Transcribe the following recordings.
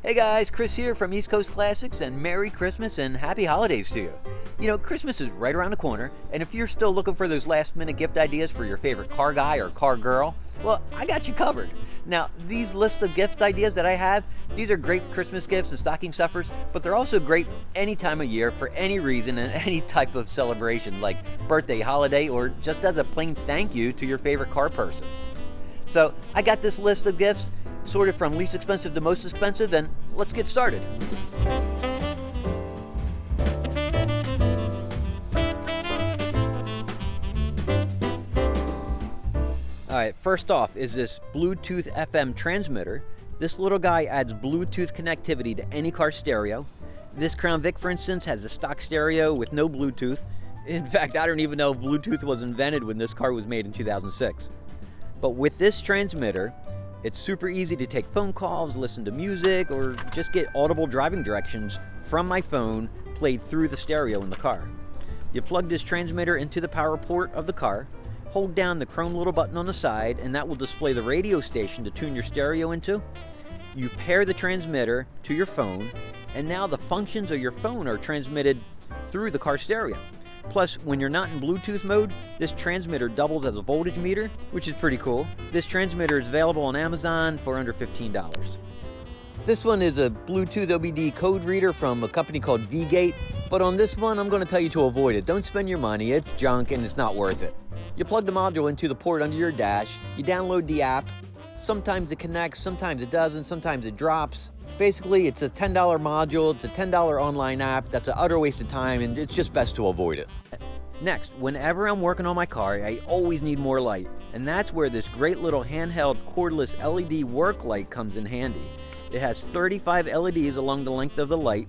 Hey guys, Chris here from East Coast Classics, and Merry Christmas and Happy Holidays to you. You know, Christmas is right around the corner, and if you're still looking for those last minute gift ideas for your favorite car guy or car girl, well, I got you covered. Now, these lists of gift ideas that I have, these are great Christmas gifts and stocking stuffers, but they're also great any time of year for any reason and any type of celebration, like birthday, holiday, or just as a plain thank you to your favorite car person. So I got this list of gifts sorted from least expensive to most expensive, and let's get started. Alright, first off is this Bluetooth FM transmitter. This little guy adds Bluetooth connectivity to any car stereo. This Crown Vic, for instance, has a stock stereo with no Bluetooth. In fact, I don't even know if Bluetooth was invented when this car was made in 2006. But with this transmitter, it's super easy to take phone calls, listen to music, or just get audible driving directions from my phone played through the stereo in the car. You plug this transmitter into the power port of the car, hold down the chrome little button on the side, and that will display the radio station to tune your stereo into. You pair the transmitter to your phone, and now the functions of your phone are transmitted through the car stereo. Plus, when you're not in Bluetooth mode, this transmitter doubles as a voltage meter, which is pretty cool. This transmitter is available on Amazon for under $15. This one is a Bluetooth OBD code reader from a company called V-Gate, but on this one, I'm going to tell you to avoid it. Don't spend your money, it's junk and it's not worth it. You plug the module into the port under your dash, you download the app. Sometimes it connects, sometimes it doesn't, sometimes it drops. Basically, it's a $10 module, it's a $10 online app. That's an utter waste of time, and it's just best to avoid it. Next, whenever I'm working on my car, I always need more light, and that's where this great little handheld cordless LED work light comes in handy. It has 35 LEDs along the length of the light.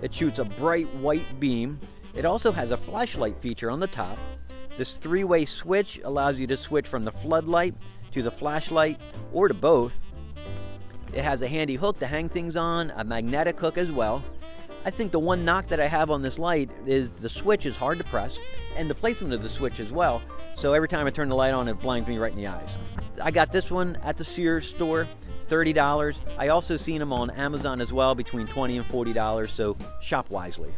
It shoots a bright white beam. It also has a flashlight feature on the top. This three-way switch allows you to switch from the floodlight to the flashlight, or to both. It has a handy hook to hang things on, a magnetic hook as well. I think the one knock that I have on this light is the switch is hard to press, and the placement of the switch as well, so every time I turn the light on, it blinds me right in the eyes. I got this one at the Sears store, $30. I also seen them on Amazon as well, between $20 and $40, so shop wisely.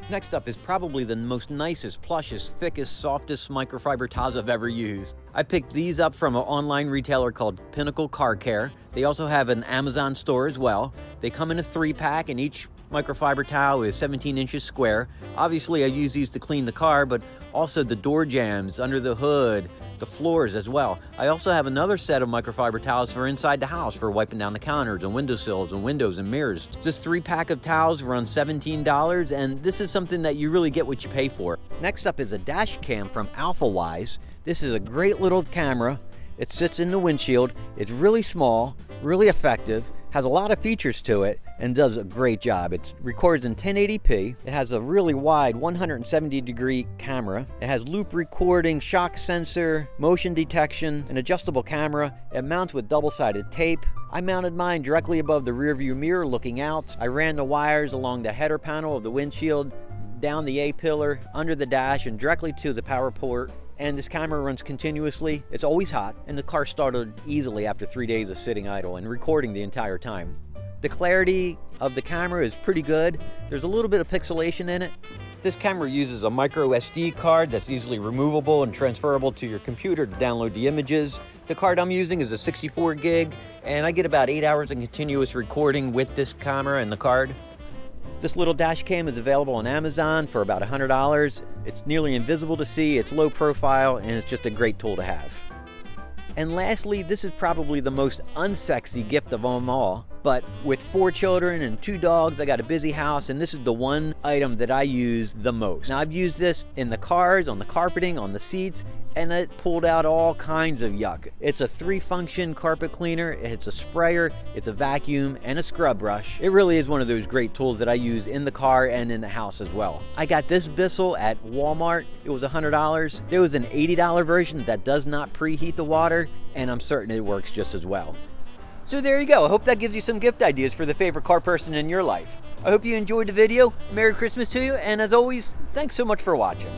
Next up is probably the most nicest, plushest, thickest, softest microfiber towels I've ever used. I picked these up from an online retailer called Pinnacle Car Care. They also have an Amazon store as well. They come in a 3-pack, and each microfiber towel is 17 inches square. Obviously, I use these to clean the car, but also the door jambs, under the hood, the floors as well. I also have another set of microfiber towels for inside the house for wiping down the counters and windowsills and windows and mirrors. This 3-pack of towels runs $17, and this is something that you really get what you pay for. Next up is a Dashcam from AlphaWise. This is a great little camera. It sits in the windshield. It's really small, really effective, has a lot of features to it, and does a great job. It records in 1080p. It has a really wide 170-degree camera. It has loop recording, shock sensor, motion detection, an adjustable camera. It mounts with double-sided tape. I mounted mine directly above the rearview mirror looking out. I ran the wires along the header panel of the windshield, down the A-pillar, under the dash, and directly to the power port. And this camera runs continuously. It's always hot, and the car started easily after 3 days of sitting idle and recording the entire time. The clarity of the camera is pretty good. There's a little bit of pixelation in it. This camera uses a micro SD card that's easily removable and transferable to your computer to download the images. The card I'm using is a 64 gig, and I get about 8 hours of continuous recording with this camera and the card. This little dash cam is available on Amazon for about $100. It's nearly invisible to see, it's low profile, and it's just a great tool to have. And lastly, this is probably the most unsexy gift of them all. But with 4 children and 2 dogs, I got a busy house, and this is the one item that I use the most. Now, I've used this in the cars, on the carpeting, on the seats, and it pulled out all kinds of yuck. It's a 3-function carpet cleaner. It's a sprayer, it's a vacuum, and a scrub brush. It really is one of those great tools that I use in the car and in the house as well. I got this Bissell at Walmart. It was $100. There was an $80 version that does not preheat the water, and I'm certain it works just as well. So there you go. I hope that gives you some gift ideas for the favorite car person in your life. I hope you enjoyed the video. Merry Christmas to you, and as always, thanks so much for watching.